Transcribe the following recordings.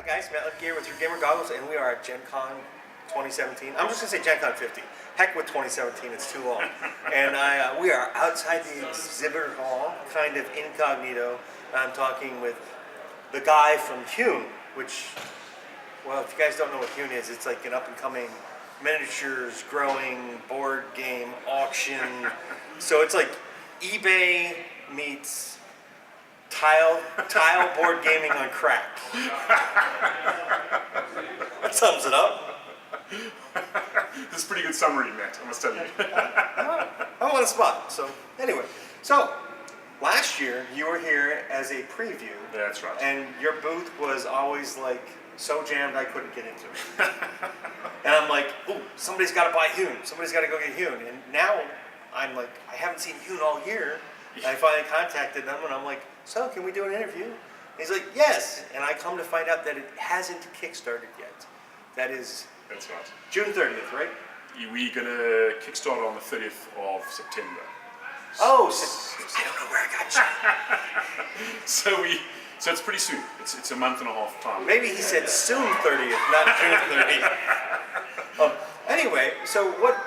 Hi guys, Matt Lip here with your gamer goggles, and we are at Gen Con 2017. I'm just gonna say Gen Con 50. Heck with 2017, it's too long. And we are outside the exhibit hall, kind of incognito. I'm talking with the guy from Hewn, which, well, if you guys don't know what Hewn is, it's like an up-and-coming miniatures, growing, board game, auction. So it's like eBay meets tile board gaming on crack. That sums it up. This is a pretty good summary, Matt, I must tell you. I'm on the spot. So anyway, so last year you were here as a preview. Yeah, that's right. And your booth was always like so jammed I couldn't get into it. And I'm like, oh, somebody's got to buy Hewn. Somebody's got to go get Hewn. And now I'm like, I haven't seen Hewn all year. And I finally contacted them and I'm like, so can we do an interview? And he's like, yes. And I come to find out that it hasn't kickstarted yet. That is That's right. June 30th, right? We're going to kickstart on the 30th of September. Oh, I don't know where I got you. So it's pretty soon. It's a month and a half time. Maybe he said soon 30th, not June 30th. Anyway, so what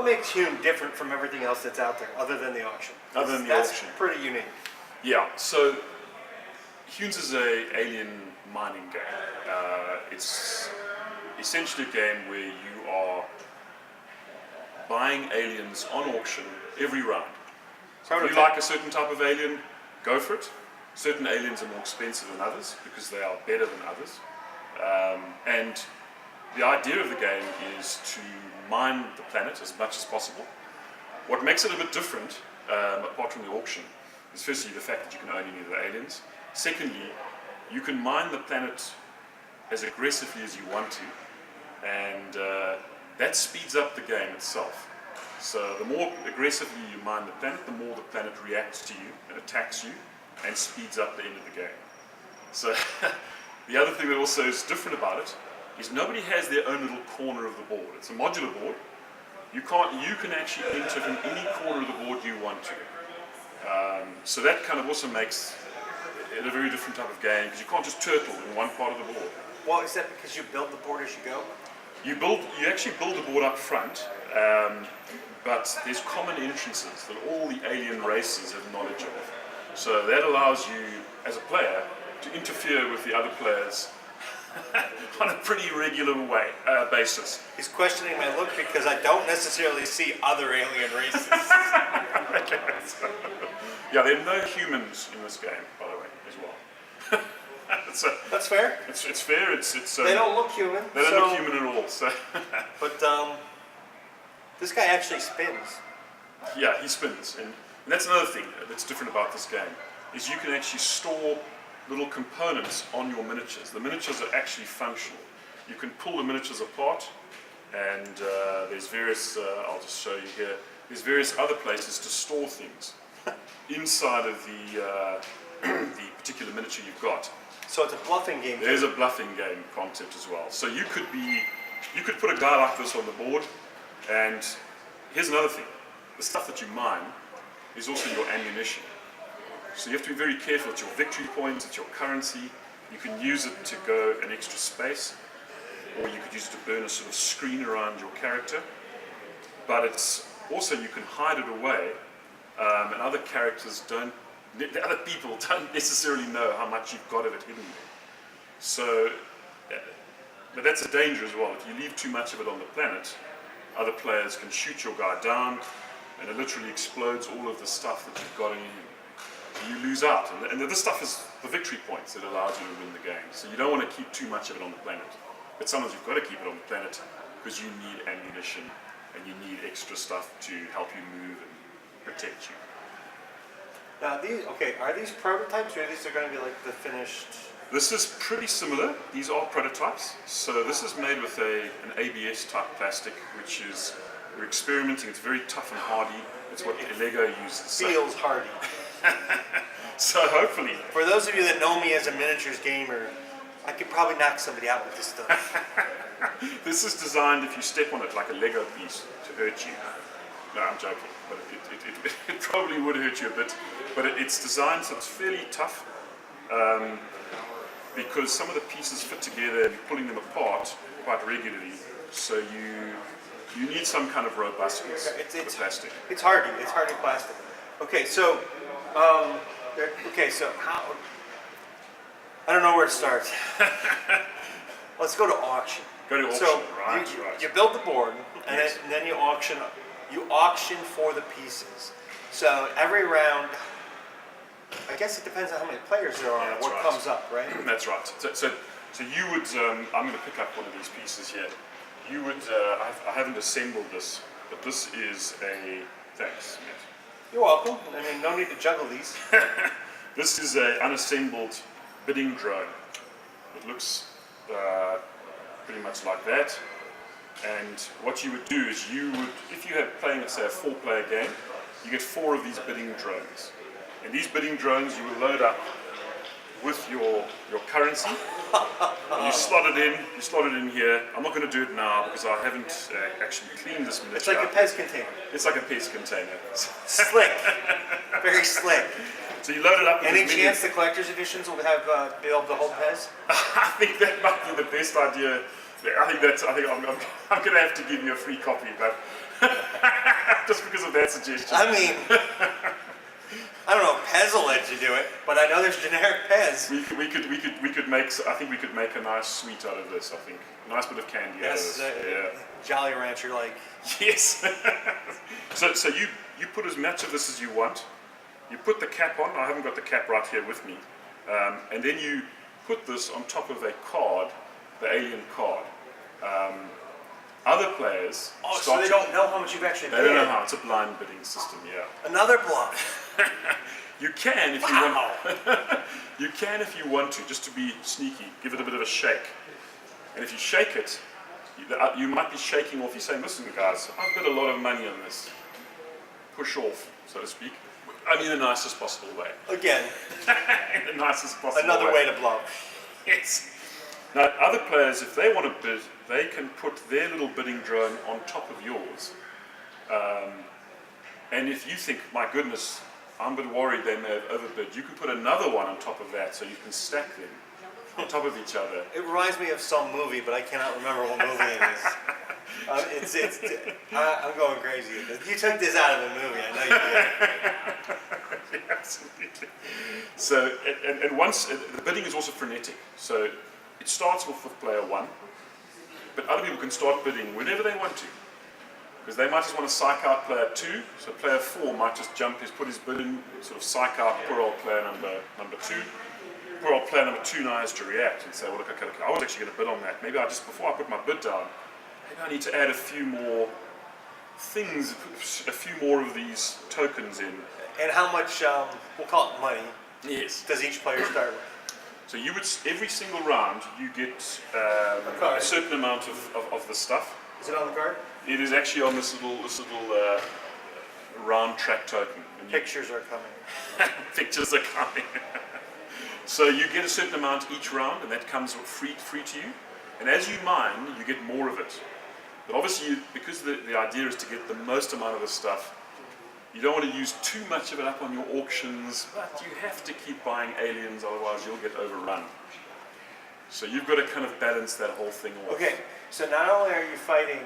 makes Hewn different from everything else that's out there, other than the auction? That's auction. Pretty unique. Yeah, so Hewn's is a alien mining game. It's essentially a game where you are buying aliens on auction every round. So if you like a certain type of alien, go for it. Certain aliens are more expensive than others because they are better than others. And the idea of the game is to mine the planet as much as possible. What makes it a bit different, apart from the auction, is firstly the fact that you can own any of the aliens. Secondly, you can mine the planet as aggressively as you want to, and that speeds up the game itself. So the more aggressively you mine the planet, the more the planet reacts to you and attacks you and speeds up the end of the game. So the other thing that also is different about it is nobody has their own little corner of the board. It's a modular board. You can actually enter from any corner of the board you want to. So that kind of also makes it a very different type of game because you can't just turtle in one part of the board. Well, is that because you build the board as you go? You actually build the board up front, but there's common entrances that all the alien races have knowledge of. So that allows you, as a player, to interfere with the other players on a pretty regular basis. He's questioning my look because I don't necessarily see other alien races. Yeah, there are no humans in this game, by the way, as well. That's fair. It's fair. They don't look human. They don't look human at all. So. But this guy actually spins. Yeah, he spins, and that's another thing that's different about this game is you can actually store little components on your miniatures. The miniatures are actually functional. You can pull the miniatures apart, and there's various. I'll just show you here. There's various other places to store things inside of the particular miniature you've got. So it's a bluffing game. There's a bluffing game concept as well. So you could put a guy like this on the board, and here's another thing. The stuff that you mine is also your ammunition. So you have to be very careful. It's your victory points, it's your currency. You can use it to go an extra space, or you could use it to burn a sort of screen around your character. But it's also, you can hide it away, and other people don't necessarily know how much you've got of it hidden there. So, but that's a danger as well. If you leave too much of it on the planet, other players can shoot your guy down, and it literally explodes all of the stuff that you've got in you. You lose out, and this stuff is the victory points that allows you to win the game. So you don't want to keep too much of it on the planet, but sometimes you've got to keep it on the planet because you need ammunition and you need extra stuff to help you move and protect you. Now are these prototypes, or these are going to be like the finished? This is pretty similar. These are prototypes. So this is made with an ABS type plastic, which is, we're experimenting. It's very tough and hardy. It's what Lego uses. Feels hardy. So hopefully. For those of you that know me as a miniatures gamer, I could probably knock somebody out with this stuff. This is designed, if you step on it like a Lego piece, to hurt you. No, I'm joking, but it probably would hurt you a bit. But it's designed so it's fairly tough. because some of the pieces fit together and you're pulling them apart quite regularly. So you need some kind of robustness It's for plastic. It's hardy plastic. Okay, so so how? I don't know where to start. Let's go to auction. Go to auction, So right? you build the board, and, Yes. then you auction. You auction for the pieces. So every round, I guess it depends on how many players there are Yeah, and that's what right. comes up, right? That's right. So you would. I'm going to pick up one of these pieces here. You would. I haven't assembled this, but this is a. Thanks, Matt. You're welcome. I mean, no need to juggle these. This is a unassembled bidding drone. It looks pretty much like that. And what you would do is if you had playing, say, a 4-player game, you get 4 of these bidding drones. And these bidding drones you will load up with your currency. And you slot it in here. I'm not going to do it now because I haven't actually cleaned this miniature. It's like a Pez container. It's like a Pez container. Slick. Very slick. So you load it up with Any as many- chance the collector's editions will have be able to hold Pez? I think that might be the best idea. I think I'm going to have to give you a free copy, but just because of that suggestion. I mean, I don't know if Pez will let you do it, but I know there's generic Pez. We could make. I think we could make a nice sweet out of this. I think a nice bit of candy Yes, out of this. Yeah. Jolly Rancher like. Yes. so you put as much of this as you want. You put the cap on. I haven't got the cap right here with me. And then you put this on top of a card, the alien card. Other players. Oh, so they don't know how much you've actually They paid. don't know how. It's a blind bidding system. Yeah. Another bluff. You can if you want. You can if you want to, just to be sneaky. Give it a bit of a shake. And if you shake it, you might be shaking off. You're saying, "Listen, guys, I've got a lot of money on this. Push off, so to speak." I mean, the nicest possible way. Again, In the nicest possible another way to bluff. Yes. Now, other players, if they want to bid, they can put their little bidding drone on top of yours. And if you think, my goodness, I'm a bit worried they may have overbid, you can put another one on top of that so you can stack them on top of each other. It reminds me of some movie, but I cannot remember what movie it is. I'm going crazy. You took this out of a movie, I know you did. Absolutely. So, and once, the bidding is also frenetic. So it starts off with player 1, but other people can start bidding whenever they want to. Because they might just want to psych out player 2, so player 4 might just put his bid in, sort of psych out poor old player number 2. Poor old player number 2 now has to react and say, well, look, okay, I was actually going to bid on that. Maybe before I put my bid down, maybe I need to add a few more things, a few more of these tokens in. And how much, we'll call it money, Yes. does each player start with? So every single round, you get a certain amount of the stuff. Is it on the card? It is actually on this little round track token. And Pictures are coming. pictures are coming. So you get a certain amount each round, and that comes free to you. And as you mine, you get more of it. But obviously, because the idea is to get the most amount of the stuff, you don't want to use too much of it up on your auctions, but you have to keep buying aliens, otherwise you'll get overrun. So you've got to kind of balance that whole thing off. Okay, so not only are you fighting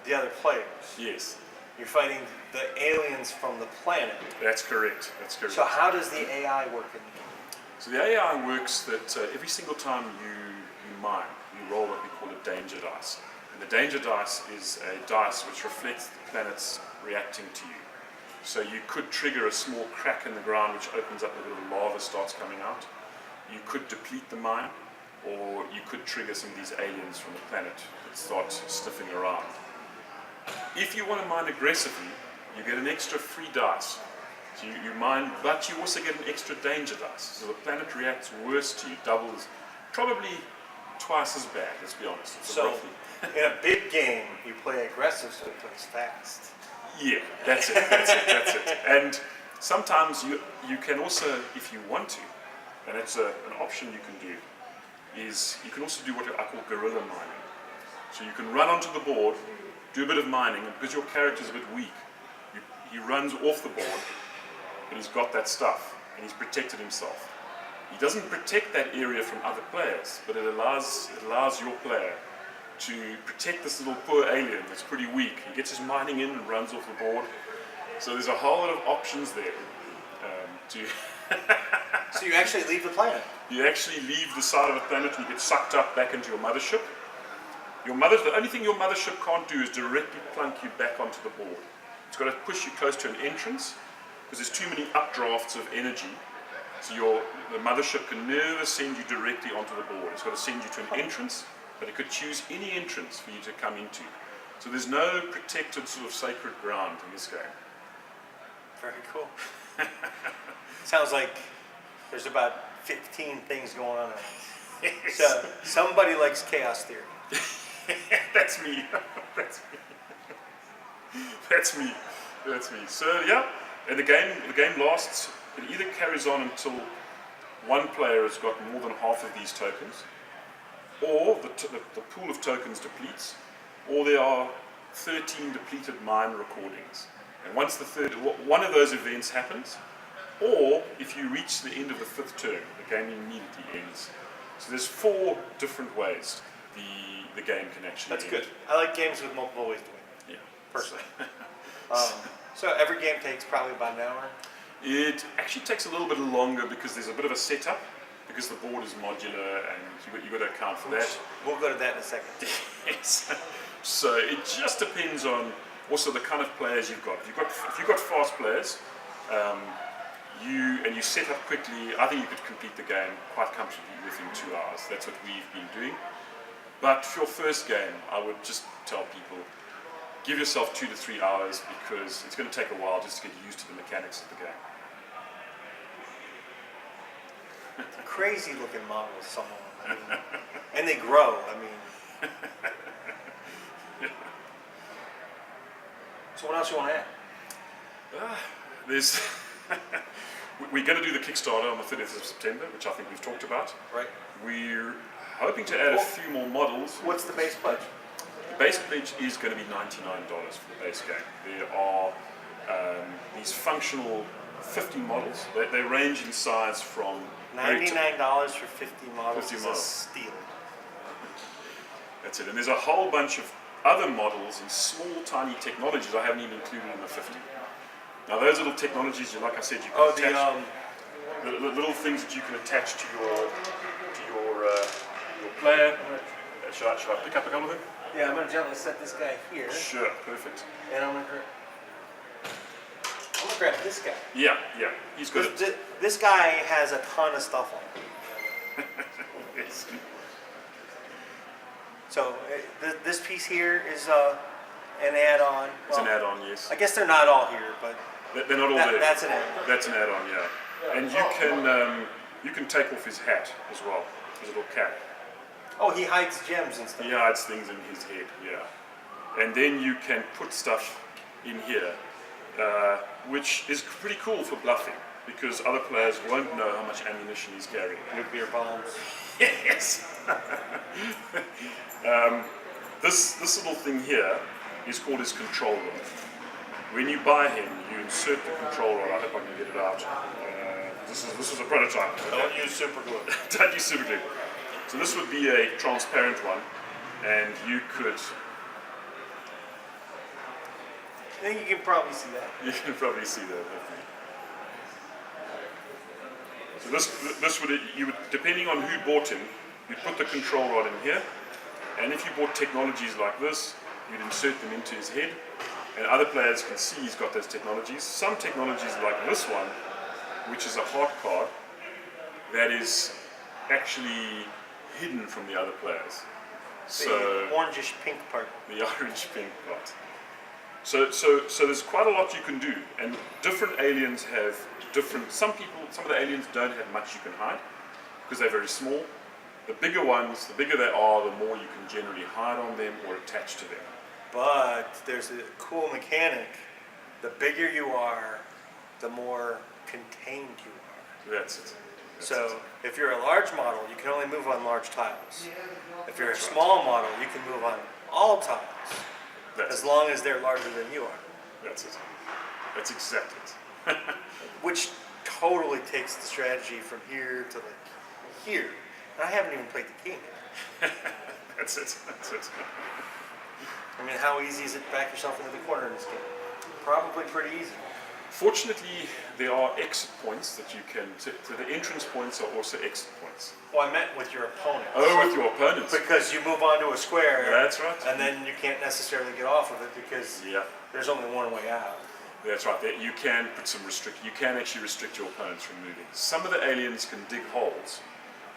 the other players, Yes, you're fighting the aliens from the planet. that's correct. That's correct. So how does the AI work in the game? So the AI works that every single time you mine, you roll what we call a danger dice. And the danger dice is a dice which reflects the planets reacting to you. So you could trigger a small crack in the ground which opens up, a bit of lava starts coming out. You could deplete the mine, or you could trigger some of these aliens from the planet that start sniffing around. If you want to mine aggressively, you get an extra free dice. So you mine, but you also get an extra danger dice. So the planet reacts worse to you, doubles, probably twice as bad, let's be honest. So roughly. in a big game, you play aggressive so it plays fast. Yeah, that's it. And sometimes you can also, if you want to, and it's an option you can do, is you can also do what I call guerrilla mining. So you can run onto the board, do a bit of mining, and because your character's a bit weak, he runs off the board, and he's got that stuff, and he's protected himself. he doesn't protect that area from other players, but it allows your player to protect this little poor alien that's pretty weak. He gets his mining in and runs off the board. So there's a whole lot of options there. So you actually leave the planet. You actually leave the side of the planet and you get sucked up back into your mothership. The only thing your mothership can't do is directly plunk you back onto the board. It's got to push you close to an entrance because there's too many updrafts of energy. So the mothership can never send you directly onto the board. It's got to send you to an entrance, but it could choose any entrance for you to come into. So there's no protected sort of sacred ground in this game. Very cool. Sounds like there's about 15 things going on. So somebody likes chaos theory. That's me. That's me. That's me. So yeah, and the game lasts. It either carries on until one player has got more than half of these tokens, or the pool of tokens depletes, or there are 13 depleted mine recordings. And once one of those events happens, or if you reach the end of the 5th turn, the game immediately ends. So there's 4 different ways the game can actually That's end. good. I like games with multiple ways to win. Yeah. Personally. So every game takes probably about an hour. It actually takes a little bit longer because there's a bit of a setup, because the board is modular and you've got to account for that. We'll go to that in a second. Yes. So it just depends on also the kind of players you've got. If you've got fast players, you set up quickly, I think you could complete the game quite comfortably within 2 hours. That's what we've been doing. But for your first game, I would just tell people, give yourself 2 to 3 hours because it's going to take a while just to get used to the mechanics of the game. Crazy looking models, some of them. I mean, and they grow. I mean. So what else you want to add? There's we're going to do the Kickstarter on the 30th of September, which I think we've talked about. Right. We're hoping to add a few more models. What's the base pledge? The base pledge is going to be $99 for the base game. There are these functional 50 models. They range in size from $99 for 50 models 50 is models. a steal. That's it. And there's a whole bunch of other models and small, tiny technologies I haven't even included in the 50. Now those little technologies, like I said, you can attach the little things that you can attach to your player. Should I pick up a couple of them? Yeah, I'm going to gently set this guy here. Sure, perfect. And I'm going to grab this guy. Yeah, he's good. This guy has a ton of stuff on him. Yes. So this piece here is an add-on. It's an add-on, yes. I guess they're not all here, but They're not all there. that's an add-on. That's an add-on, yeah. And you can take off his hat as well, his little cap. Oh, he hides gems and stuff. He hides things in his head, yeah. And then you can put stuff in here, which is pretty cool for bluffing, because other players won't know how much ammunition he's carrying. Nuclear bombs. Yes. This little thing here is called his control rod. When you buy him, you insert the control rod. I hope I can get it out. This is a prototype. Don't use super glue. Don't use super glue. So this would be a transparent one, and you could. I think you can probably see that. You can probably see that. So this would depending on who bought him, you'd put the control rod in here, and if you bought technologies like this, you'd insert them into his head, and other players can see he's got those technologies. Some technologies like this one, which is a heart card, that is actually hidden from the other players. So The orangish pink part. the orange pink part. So there's quite a lot you can do, and different aliens have different. Some of the aliens don't have much you can hide because they're very small. The bigger ones, the bigger they are, the more you can generally hide on them or attach to them. But there's a cool mechanic. The bigger you are, the more contained you are. That's it. So if you're a large model, you can only move on large tiles. If you're a small model, you can move on all tiles, as long as they're larger than you are. That's it. That's exactly it. Which totally takes the strategy from here to like here. And I haven't even played the game yet. That's it. That's it. I mean, how easy is it to back yourself into the corner in this game? Probably pretty easy. Fortunately, there are exit points that you can. So the entrance points are also exit points. Well, I meant with your opponent. Oh, with your opponents. Because you move onto a square. That's right. And then you can't necessarily get off of it because there's only one way out. That's right. You can put some You can actually restrict your opponents from moving. Some of the aliens can dig holes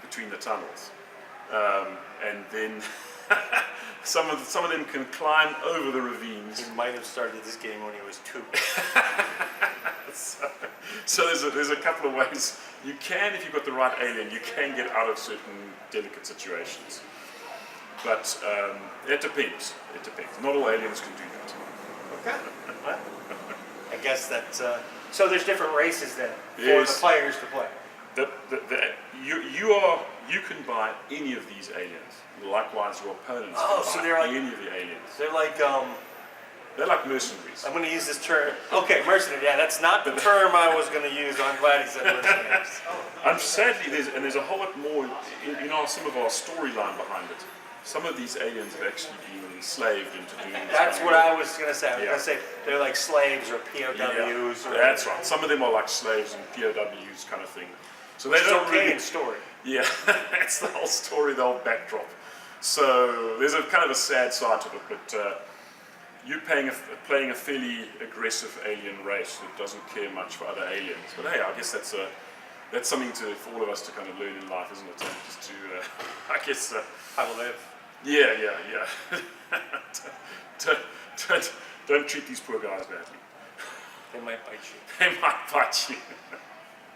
between the tunnels, and then some of them can climb over the ravines. He might have started this game when he was 2. So there's a couple of ways you can, if you've got the right alien, you can get out of certain delicate situations. But it depends. It depends. Not all aliens can do that. Okay. Well, I guess that. So there's different races then for Yes. the players to play. You can buy any of these aliens. Likewise, your opponents Oh, can so buy they're like- any of the aliens. They're like. They're like mercenaries. I'm going to use this term. Okay, mercenary. Yeah, that's not the term I was going to use. I'm glad he said mercenaries. Sadly, there's a whole lot more in some of our storyline behind it. Some of these aliens have actually been enslaved into doing this. That's what I was going to say. I was Yeah. going to say they're like slaves or POWs. Yeah, Or that's right. Some of them are like slaves and POWs kind of thing. So they It's don't okay really. in story. Yeah, that's the whole story, the whole backdrop. So there's a kind of a sad side to it, but you're playing a fairly aggressive alien race that doesn't care much for other aliens. But hey, I guess that's something for all of us to kind of learn in life, isn't it? Just to, I guess. How to live. Yeah. don't treat these poor guys badly. They might bite you. They might bite you.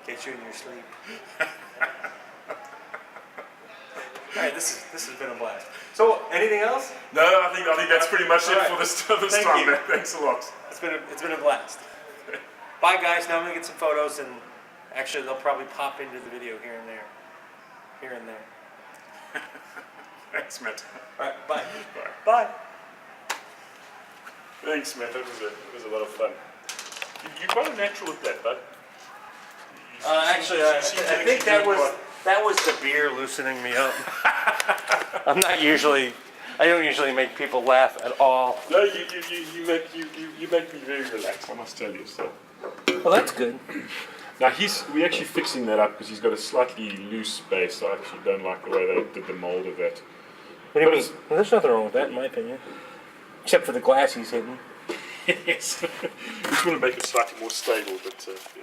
Get you in your sleep. All right, this has been a blast. So, anything else? No, I think that's pretty much All it right. for this Thank time. you. Man. Thanks a lot. It's been a blast. Bye, guys. Now I'm gonna get some photos, and actually they'll probably pop into the video here and there. Thanks, Matt. All right, bye. Bye. Bye. Thanks, Matt. It was a lot of fun. You're quite a natural at that, bud. Actually, I think that was the beer loosening me up. I don't usually make people laugh at all. No, you make me very relaxed. I must tell you so. Well, that's good. Now we're actually fixing that up because he's got a slightly loose base. So I actually don't like the way they did the mold of that. What do you mean? Well, there's nothing wrong with that, in my opinion. Except for the glass he's hitting. Yes, he's going to make it slightly more stable, but yeah.